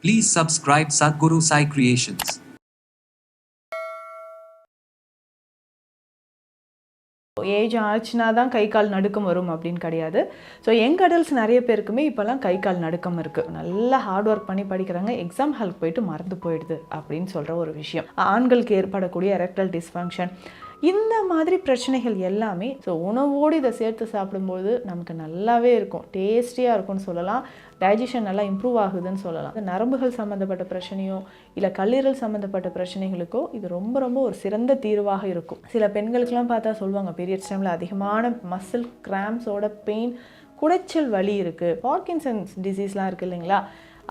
Please subscribe Sadhguru Sai Creations. Age ஆச்சுனா தான் கை கால் நடுக்கம் வரும் அப்படின்னு கிடையாது. ஸோ யங் அடல்ட்ஸ் நிறைய பேருக்குமே இப்போல்லாம் கை கால் நடுக்கம் இருக்குது. நல்லா ஹார்ட் ஒர்க் பண்ணி படிக்கிறாங்க, எக்ஸாம் ஹாலுக்கு போயிட்டு மறந்து போயிடுது அப்படின்னு சொல்கிற ஒரு விஷயம். ஆண்களுக்கு ஏற்படக்கூடிய எரெக்டல் டிஸ்ஃபங்க்ஷன், இந்த மாதிரி பிரச்சனைகள் எல்லாமே ஸோ உணவோடு இதை சேர்த்து சாப்பிடும்போது நமக்கு நல்லாவே இருக்கும், டேஸ்டியாக இருக்கும்னு சொல்லலாம். டைஜஷன் நல்லா இம்ப்ரூவ் ஆகுதுன்னு சொல்லலாம். நரம்புகள் சம்மந்தப்பட்ட பிரச்சனையோ இல்லை கல்லீரல் சம்மந்தப்பட்ட பிரச்சனைகளுக்கோ இது ரொம்ப ரொம்ப ஒரு சிறந்த தீர்வாக இருக்கும். சில பெண்களுக்கெல்லாம் பார்த்தா சொல்லுவாங்க, பீரியட்ஸ் டைமில் அதிகமான மசில் கிராம்ஸோட பெயின், குடைச்சல் வலி இருக்குது, பார்க்கின்சன்ஸ் டிசீஸ்லாம் இருக்குது இல்லைங்களா,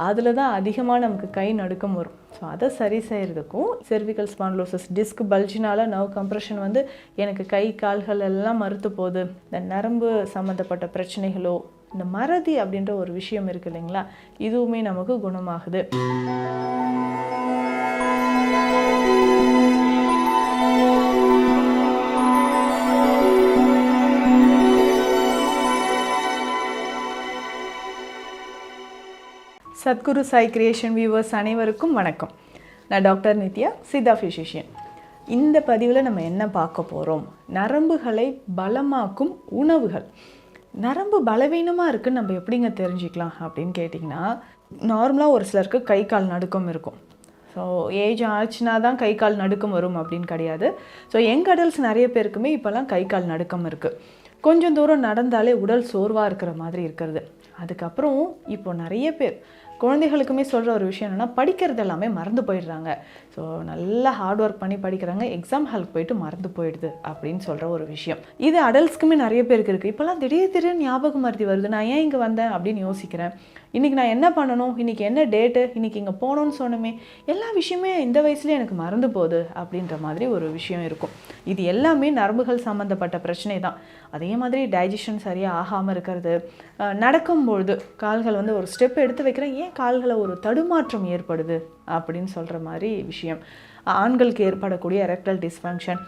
அதில் தான் அதிகமாக நமக்கு கை நடுக்கம் வரும். ஸோ அதை சரி செய்கிறதுக்கும் செர்விக்கல் ஸ்பான்லோசிஸ், டிஸ்க் பல்ஜினால் நர்வ் கம்ப்ரெஷன் வந்து எனக்கு கை கால்கள் எல்லாம் மறுத்து போகுது, இந்த நரம்பு சம்மந்தப்பட்ட பிரச்சனைகளோ இந்த மறதி அப்படின்ற ஒரு விஷயம் இருக்குது இல்லைங்களா, இதுவுமே நமக்கு குணமாகுது. சத்குரு சாய் கிரியேஷன் வியூவர்ஸ் அனைவருக்கும் வணக்கம். நான் டாக்டர் நித்யா, சித்தா ஃபிசிஷியன். இந்த பதிவில் நம்ம என்ன பார்க்க போகிறோம், நரம்புகளை பலமாக்கும் உணவுகள். நரம்பு பலவீனமாக இருக்குன்னு நம்ம எப்படிங்க தெரிஞ்சுக்கலாம் அப்படின்னு கேட்டிங்கன்னா, நார்மலாக ஒரு சிலருக்கு கை கால் நடுக்கம் இருக்கும். ஸோ ஏஜ் ஆச்சுனா தான் கை கால் நடுக்கம் வரும் அப்படின்னு கிடையாது. ஸோ யங் அடல்ட்ஸ் நிறைய பேருக்குமே இப்போல்லாம் கை கால் நடுக்கம் இருக்குது. கொஞ்சம் தூரம் நடந்தாலே உடல் சோர்வாக இருக்கிற மாதிரி இருக்கிறது. அதுக்கப்புறம் இப்போ நிறைய பேர் குழந்தைகளுக்குமே சொல்கிற ஒரு விஷயம் என்னென்னா, படிக்கிறது எல்லாமே மறந்து போயிடுறாங்க. ஸோ நல்லா ஹார்ட் ஒர்க் பண்ணி படிக்கிறாங்க, எக்ஸாம் ஹாலுக்கு போயிட்டு மறந்து போயிடுது அப்படின்னு சொல்கிற ஒரு விஷயம். இது அடல்ட்ஸ்க்குமே நிறைய பேருக்கு இருக்குது. இப்போல்லாம் திடீர்னு ஞாபகம் மறதி வருது, நான் ஏன் இங்கே வந்தேன் அப்படின்னு யோசிக்கிறேன், இன்றைக்கி நான் என்ன பண்ணணும், இன்றைக்கி என்ன டேட்டு, இன்றைக்கி இங்கே போகணுன்னு சொன்னோமே, எல்லா விஷயமே இந்த வயசுலேயே எனக்கு மறந்து போகுது அப்படின்ற மாதிரி ஒரு விஷயம் இருக்கும். இது எல்லாமே நரம்புகள் சம்மந்தப்பட்ட பிரச்சனை தான். அதே மாதிரி டைஜஷன் சரியாக ஆகாமல் இருக்கிறது, நடக்கும்பொழுது கால்கள் வந்து ஒரு ஸ்டெப் எடுத்து வைக்கிறேன், ஏன் கால்களை ஒரு தடுமாற்றம் ஏற்படுது அப்படின்னு சொல்கிற மாதிரி விஷயம். ஆண்களுக்கு ஏற்படக்கூடிய எரெக்டல் டிஸ்ஃபங்க்ஷன்,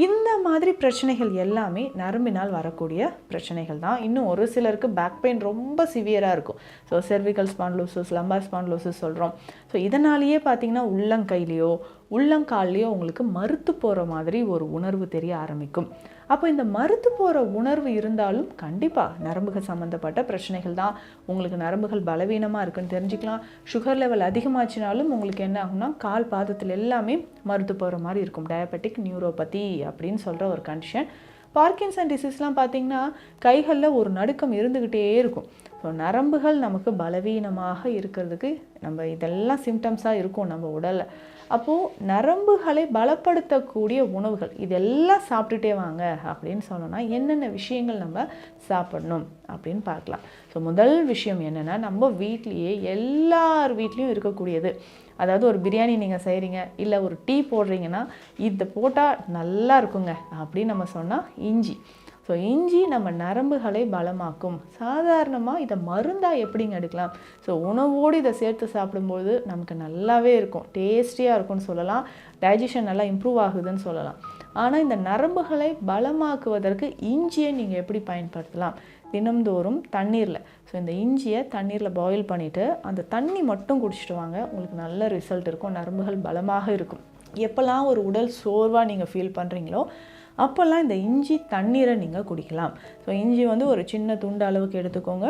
இந்த மாதிரி பிரச்சனைகள் எல்லாமே நரம்பினால் வரக்கூடிய பிரச்சனைகள் தான். இன்னும் ஒரு சிலருக்கு பேக் பெயின் ரொம்ப சிவியராக இருக்கும். So cervical spondylosis, lumbar spondylosis சொல்கிறோம். ஸோ இதனாலேயே பார்த்திங்கன்னா உள்ளங்கையிலையோ உள்ளங்கால்லையோ உங்களுக்கு மறுத்து போகிற மாதிரி ஒரு உணர்வு தெரிய ஆரம்பிக்கும். அப்போ இந்த மறுத்து போகிற உணர்வு இருந்தாலும் கண்டிப்பாக நரம்புகள் சம்மந்தப்பட்ட பிரச்சனைகள் தான். உங்களுக்கு நரம்புகள் பலவீனமாக இருக்குன்னு தெரிஞ்சுக்கலாம். சுகர் லெவல் அதிகமாச்சுனாலும் உங்களுக்கு என்ன ஆகும்னா, கால் பாதத்தில் எல்லாமே மறுத்து போகிற மாதிரி இருக்கும். டயபெட்டிக் நியூரோபதி அப்படின்னு சொல்கிற ஒரு கண்டிஷன். பார்க்கின்சன் டிசீஸ்லாம் பார்த்திங்கன்னா கைகளில் ஒரு நடுக்கம் இருந்துக்கிட்டே இருக்கும். ஸோ நரம்புகள் நமக்கு பலவீனமாக இருக்கிறதுக்கு நம்ம இதெல்லாம் சிம்டம்ஸாக இருக்கும் நம்ம உடலில். அப்போது நரம்புகளை பலப்படுத்தக்கூடிய உணவுகள் இதெல்லாம் சாப்பிட்டுட்டே வாங்க அப்படின்னு சொன்னோன்னா என்னென்ன விஷயங்கள் நம்ம சாப்பிடணும் அப்படின்னு பார்க்கலாம். ஸோ முதல் விஷயம் என்னென்னா, நம்ம வீட்லேயே எல்லார் வீட்லேயும் இருக்கக்கூடியது, அதாவது ஒரு பிரியாணி நீங்கள் செய்கிறீங்க இல்லை ஒரு டீ போடுறீங்கன்னா இதை போட்டால் நல்லா இருக்குங்க அப்படின்னு நம்ம சொன்னால் இஞ்சி. ஸோ இஞ்சி நம்ம நரம்புகளை பலமாக்கும். சாதாரணமாக இதை மருந்தாக எப்படிங்க எடுக்கலாம், ஸோ உணவோடு இதை சேர்த்து சாப்பிடும்போது நமக்கு நல்லாவே இருக்கும், டேஸ்டியாக இருக்கும்னு சொல்லலாம். டைஜஷன் நல்லா இம்ப்ரூவ் ஆகுதுன்னு சொல்லலாம். ஆனால் இந்த நரம்புகளை பலமாக்குவதற்கு இஞ்சியை நீங்கள் எப்படி பயன்படுத்தலாம், தினம்தோறும் தண்ணீரில், ஸோ இந்த இஞ்சியை தண்ணீரில் பாயில் பண்ணிவிட்டு அந்த தண்ணி மட்டும் குடிச்சிட்டு வாங்க, உங்களுக்கு நல்ல ரிசல்ட் இருக்கும், நரம்புகள் பலமாக இருக்கும். எப்போல்லாம் ஒரு உடல் சோர்வாக நீங்கள் ஃபீல் பண்ணுறீங்களோ அப்போல்லாம் இந்த இஞ்சி தண்ணீரை நீங்கள் குடிக்கலாம். ஸோ இஞ்சி வந்து ஒரு சின்ன துண்டு அளவுக்கு எடுத்துக்கோங்க.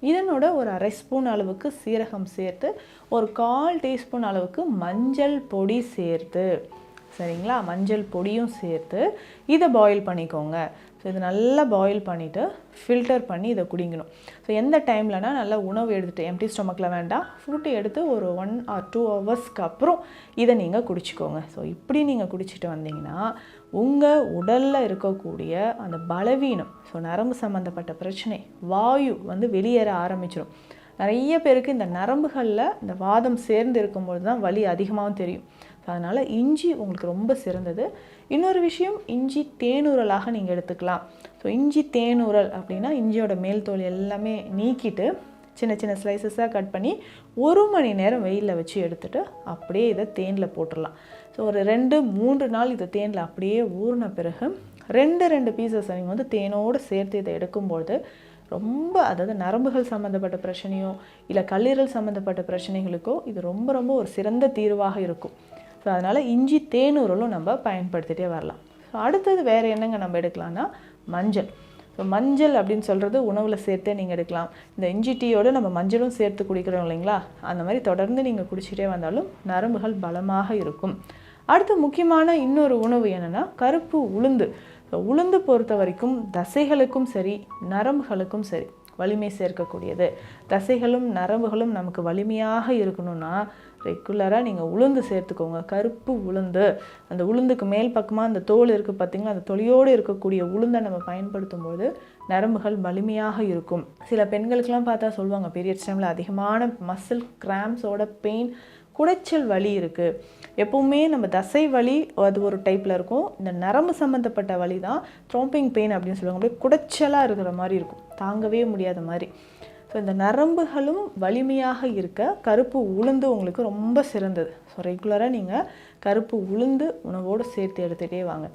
இதனோட ஒரு 1/2 ஸ்பூன் அளவுக்கு சீரகம் சேர்த்து, ஒரு 1/4 டீஸ்பூன் அளவுக்கு மஞ்சள் பொடி சேர்த்து, சரிங்களா, மஞ்சள் பொடியும் சேர்த்து இதை பாயில் பண்ணிக்கோங்க. ஸோ இது நல்லா பாயில் பண்ணிவிட்டு ஃபில்டர் பண்ணி இதை குடிக்கணும். ஸோ எந்த டைம்லனா, நல்லா உணவு எடுத்துகிட்டு எம்டி ஸ்டொமக்கில் வேண்டாம், ஃபுட்டு எடுத்து ஒரு 1 or 2 ஹவர்ஸ்க்கு அப்புறம் இதை நீங்கள் குடிச்சிக்கோங்க. ஸோ இப்படி நீங்கள் குடிச்சிட்டு வந்தீங்கன்னா உங்கள் உடலில் இருக்கக்கூடிய அந்த பலவீனம், ஸோ நரம்பு சம்மந்தப்பட்ட பிரச்சனை, வாயு வந்து வெளியேற ஆரம்பிச்சிடும். நிறைய பேருக்கு இந்த நரம்புகளில் இந்த வாதம் சேர்ந்து இருக்கும்போது தான் வலி அதிகமாகவும் தெரியும். அதனால் இஞ்சி உங்களுக்கு ரொம்ப சிறந்தது. இன்னொரு விஷயம், இஞ்சி தேனூரலாக நீங்கள் எடுத்துக்கலாம். ஸோ இஞ்சி தேனூரல் அப்படின்னா இஞ்சியோட மேல் தோல் எல்லாமே நீக்கிட்டு சின்ன சின்ன ஸ்லைசஸாக கட் பண்ணி 1 மணி நேரம் வெயிலில் வச்சு எடுத்துகிட்டு அப்படியே இதை தேனில் போட்டுடலாம். ஸோ ஒரு 2-3 நாள் இதை தேனில் அப்படியே ஊறின பிறகு 2 பீசஸ் நீங்கள் வந்து தேனோடு சேர்த்து இதை எடுக்கும்பொழுது ரொம்ப, அதாவது நரம்புகள் சம்மந்தப்பட்ட பிரச்சனையோ இல்லை கல்லீரல் சம்மந்தப்பட்ட பிரச்சனைகளுக்கோ இது ரொம்ப ரொம்ப ஒரு சிறந்த தீர்வாக இருக்கும். ஸோ அதனால் இஞ்சி தேநூறுலும் நம்ம பயன்படுத்திகிட்டே வரலாம். ஸோ அடுத்தது வேறு என்னங்க நம்ம எடுக்கலாம்னா மஞ்சள். ஸோ மஞ்சள் அப்படின்னு சொல்கிறது உணவில் சேர்த்தே நீங்கள் எடுக்கலாம். இந்த இஞ்சி டீயோடு நம்ம மஞ்சளும் சேர்த்து குடிக்கிறோம் இல்லைங்களா, அந்த மாதிரி தொடர்ந்து நீங்கள் குடிச்சிட்டே வந்தாலும் நரம்புகள் பலமாக இருக்கும். அடுத்து முக்கியமான இன்னொரு உணவு என்னென்னா கருப்பு உளுந்து. ஸோ உளுந்து பொறுத்த வரைக்கும் தசைகளுக்கும் சரி நரம்புகளுக்கும் சரி வலிமை சேர்க்கக்கூடியது. தசைகளும் நரம்புகளும் நமக்கு வலிமையாக இருக்கணும்னா ரெகுலராக நீங்கள் உளுந்து சேர்த்துக்கோங்க. கருப்பு உளுந்து, அந்த உளுந்துக்கு மேல் பக்கமாக அந்த தோல் இருக்குது பார்த்திங்களா, அந்த தொலியோடு இருக்கக்கூடிய உளுந்தை நம்ம பயன்படுத்தும் போது நரம்புகள் வலிமையாக இருக்கும். சில பெண்களுக்கெல்லாம் பார்த்தா சொல்லுவாங்க பீரியட்ஸ் டைமில் அதிகமான மசில் கிராம்ஸோட பெயின், குடைச்சல் வலி இருக்குது. எப்போவுமே நம்ம தசை வலி அது ஒரு டைப்பில் இருக்கும். இந்த நரம்பு சம்மந்தப்பட்ட வலி தான் த்ரோம்பிங் பெயின் அப்படின்னு சொல்லுவாங்க. அப்படியே குடைச்சலாக இருக்கிற மாதிரி இருக்கும், தாங்கவே முடியாத மாதிரி. ஸோ இந்த நரம்புகளும் வலிமையாக இருக்க கருப்பு உளுந்து உங்களுக்கு ரொம்ப சிறந்தது. ஸோ ரெகுலராக நீங்கள் கருப்பு உளுந்து உணவோடு சேர்த்து எடுத்துகிட்டே வாங்க.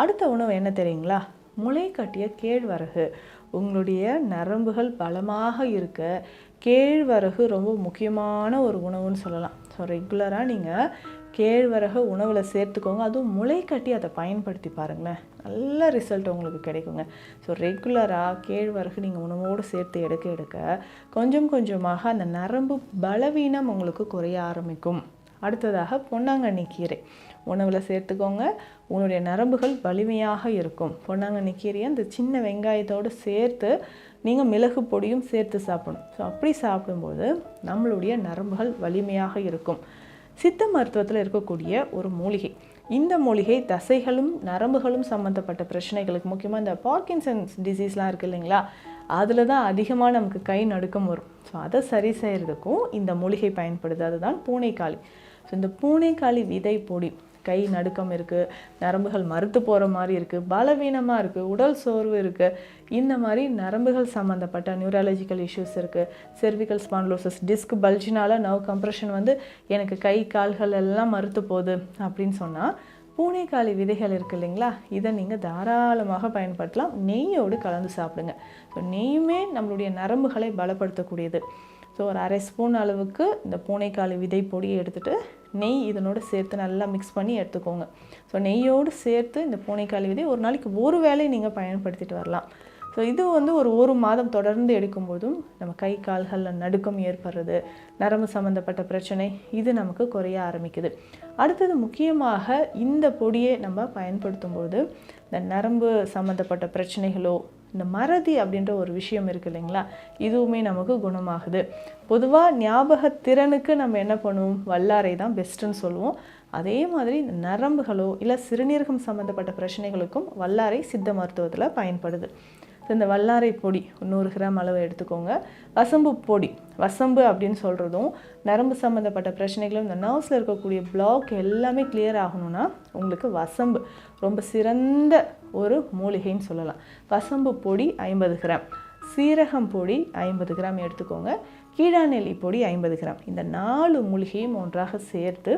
அடுத்த உணவு என்ன தெரியுங்களா, முளை கட்டிய கேழ்வரகு. உங்களுடைய நரம்புகள் பலமாக இருக்க கேழ்வரகு ரொம்ப முக்கியமான ஒரு உணவுன்னு சொல்லலாம். ஸோ ரெகுலராக நீங்கள் கேழ்வரகு உணவில் சேர்த்துக்கோங்க. அதுவும் முளை கட்டி அதை பயன்படுத்தி பாருங்களேன், நல்ல ரிசல்ட் உங்களுக்கு கிடைக்குங்க. ஸோ ரெகுலராக கேழ்வரகு நீங்கள் உணவோடு சேர்த்து எடுக்க கொஞ்சம் கொஞ்சமாக அந்த நரம்பு பலவீனம் உங்களுக்கு குறைய ஆரம்பிக்கும். அடுத்ததாக பொன்னாங்கண்ணி கீரை உணவில் சேர்த்துக்கோங்க. உங்களுடைய நரம்புகள் வலிமையாக இருக்கும். பொன்னாங்கண்ணி கீரையை அந்த சின்ன வெங்காயத்தோடு சேர்த்து நீங்கள் மிளகு பொடியும் சேர்த்து சாப்பிடணும். ஸோ அப்படி சாப்பிடும்போது நம்மளுடைய நரம்புகள் வலிமையாக இருக்கும். சித்த மருத்துவத்தில் இருக்கக்கூடிய ஒரு மூலிகை. இந்த மூலிகை தசைகளும் நரம்புகளும் சம்மந்தப்பட்ட பிரச்சனைகளுக்கு, முக்கியமாக இந்த பார்க்கின்சன்ஸ் டிசீஸ்லாம் இருக்குது இல்லைங்களா, அதில் தான் அதிகமாக நமக்கு கை நடுக்கம் வரும். ஸோ அதை சரி செய்கிறதுக்கும் இந்த மூலிகை பயன்படுது. அதுதான் பூனைக்காளி. ஸோ இந்த பூனைக்காளி விதை பொடி, கை நடுக்கம் இருக்குது, நரம்புகள் மறுத்து போகிற மாதிரி இருக்குது, பலவீனமாக இருக்குது, உடல் சோர்வு இருக்குது, இந்த மாதிரி நரம்புகள் சம்மந்தப்பட்ட நியூரலாஜிக்கல் இஷ்யூஸ் இருக்குது, செர்விக்கல் ஸ்பான்லோசிஸ், டிஸ்க் பல்ஜினால் நர்வ் கம்ப்ரெஷன் வந்து எனக்கு கை கால்கள் எல்லாம் மறுத்து போகுது அப்படின்னு சொன்னால் பூனைக்காளி விதைகள் இருக்குது இல்லைங்களா, இதை நீங்கள் தாராளமாக பயன்படுத்தலாம். நெய்யோடு கலந்து சாப்பிடுங்க. ஸோ நெய்யுமே நம்மளுடைய நரம்புகளை பலப்படுத்தக்கூடியது. ஸோ ஒரு அரை ஸ்பூன் அளவுக்கு இந்த பூனைக்காளி விதை பொடியை எடுத்துகிட்டு நெய் இதனோடு சேர்த்து நல்லா மிக்ஸ் பண்ணி எடுத்துக்கோங்க. ஸோ நெய்யோடு சேர்த்து இந்த பூனைக்காளி விதை ஒரு நாளைக்கு ஒரு வேளை நீங்கள் பயன்படுத்திட்டு வரலாம். ஸோ இது வந்து ஒரு மாதம் தொடர்ந்து எடுக்கும்போதும் நம்ம கை கால்களில் நடுக்கம் ஏற்படுறது, நரம்பு சம்மந்தப்பட்ட பிரச்சனை இது நமக்கு குறைய ஆரம்பிக்குது. அடுத்தது முக்கியமாக இந்த பொடியை நம்ம பயன்படுத்தும்போது இந்த நரம்பு சம்மந்தப்பட்ட பிரச்சனைகளோ, இந்த மறதி அப்படின்ற ஒரு விஷயம் இருக்குது இல்லைங்களா, இதுவுமே நமக்கு குணமாகுது. பொதுவாக ஞாபகத்திறனுக்கு நம்ம என்ன பண்ணுவோம், வல்லாரை தான் பெஸ்ட்டுன்னு சொல்லுவோம். அதே மாதிரி இந்த நரம்புகளோ இல்லை சிறுநீரகம் சம்மந்தப்பட்ட பிரச்சனைகளுக்கும் வல்லாரை சித்த மருத்துவத்தில் பயன்படுது. இந்த வல்லாரை பொடி 100 கிராம் அளவு எடுத்துக்கோங்க. வசம்பு பொடி, வசம்பு அப்படின்னு சொல்கிறதும் நரம்பு சம்மந்தப்பட்ட பிரச்சனைகளும் இந்த நர்வ்ஸில் இருக்கக்கூடிய பிளாக் எல்லாமே கிளியர் ஆகணும்னா உங்களுக்கு வசம்பு ரொம்ப சிறந்த ஒரு மூலிகைன்னு சொல்லலாம். வசம்பு பொடி 50 கிராம், சீரகம் பொடி 50 கிராம் எடுத்துக்கோங்க, கீழாநெல்லி பொடி 50 கிராம். இந்த 4 மூலிகையும் ஒன்றாக சேர்த்து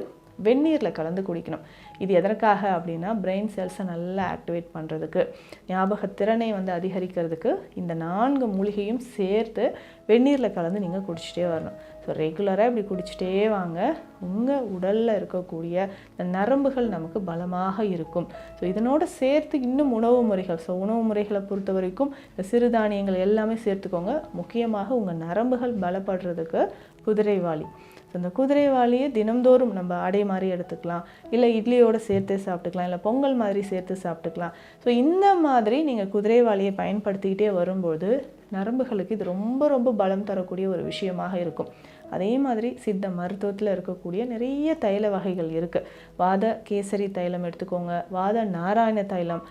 வெந்நீரில் கலந்து குடிக்கணும். இது எதற்காக அப்படின்னா பிரெயின் செல்ஸை நல்லா ஆக்டிவேட் பண்ணுறதுக்கு, ஞாபகத்திறனை வந்து அதிகரிக்கிறதுக்கு இந்த 4 மூலிகையும் சேர்த்து வெந்நீரில் கலந்து நீங்கள் குடிச்சிட்டே வரணும். ஸோ ரெகுலராக இப்படி குடிச்சிட்டே வாங்க. உங்கள் உடலில் இருக்கக்கூடிய இந்த நரம்புகள் நமக்கு பலமாக இருக்கும். ஸோ இதனோடு சேர்த்து இன்னும் உணவு முறைகள், ஸோ உணவு முறைகளை பொறுத்த வரைக்கும் இந்த சிறுதானியங்கள் எல்லாமே சேர்த்துக்கோங்க. முக்கியமாக உங்கள் நரம்புகள் பலப்படுறதுக்கு குதிரைவாலி. ஸோ இந்த குதிரைவாலியை தினம்தோறும் நம்ம அடை மாதிரி எடுத்துக்கலாம், இல்லை இட்லியோடு சேர்த்து சாப்பிட்டுக்கலாம், இல்லை பொங்கல் மாதிரி சேர்த்து சாப்பிட்டுக்கலாம். ஸோ இந்த மாதிரி நீங்கள் குதிரைவாலியை பயன்படுத்திக்கிட்டே வரும்போது நரம்புகளுக்கு இது ரொம்ப ரொம்ப பலம் தரக்கூடிய ஒரு விஷயமாக இருக்கும். அதே மாதிரி சித்த மருத்துவத்தில் இருக்கக்கூடிய நிறைய தைல வகைகள் இருக்குது. வாத கேசரி தைலம் எடுத்துக்கோங்க, வாத நாராயண தைலம்,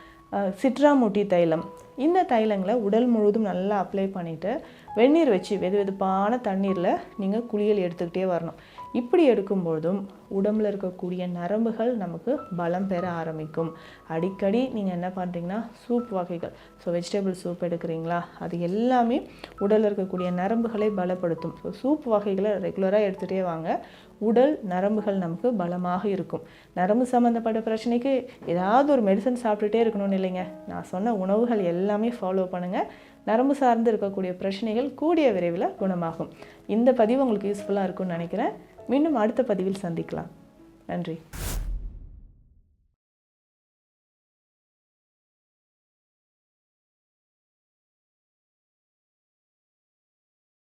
சிட்ராமுட்டி தைலம். இந்த தைலங்களை உடல் முழுவதும் நல்லா அப்ளை பண்ணிவிட்டு வெந்நீர் வச்சு வெது வெதுப்பான தண்ணீரில் நீங்கள் குளியல் எடுத்துக்கிட்டே வரணும். இப்படி எடுக்கும்போதும் உடம்பில் இருக்கக்கூடிய நரம்புகள் நமக்கு பலம் பெற ஆரம்பிக்கும். அடிக்கடி நீங்கள் என்ன பண்ணுறீங்கன்னா சூப் வகைகள், ஸோ வெஜிடபிள் சூப் எடுக்கிறீங்களா, அது எல்லாமே உடலில் இருக்கக்கூடிய நரம்புகளை பலப்படுத்தும். ஸோ சூப் வகைகளை ரெகுலராக எடுத்துகிட்டே வாங்க. உடல் நரம்புகள் நமக்கு பலமாக இருக்கும். நரம்பு சம்மந்தப்பட்ட பிரச்சனைக்கு ஏதாவது ஒரு மெடிசன் சாப்பிட்டுட்டே இருக்கணும்னு இல்லைங்க. நான் சொன்ன உணவுகள் எல்லாமே ஃபாலோ பண்ணுங்கள். நரம்பு சார்ந்து இருக்கக்கூடிய பிரச்சனைகள் கூடிய விரைவில் குணமாகும். இந்த பதிவு உங்களுக்கு யூஸ்ஃபுல்லாக இருக்கும்னு நினைக்கிறேன். மீண்டும் அடுத்த பதிவில் சந்திக்கலாம். நன்றி.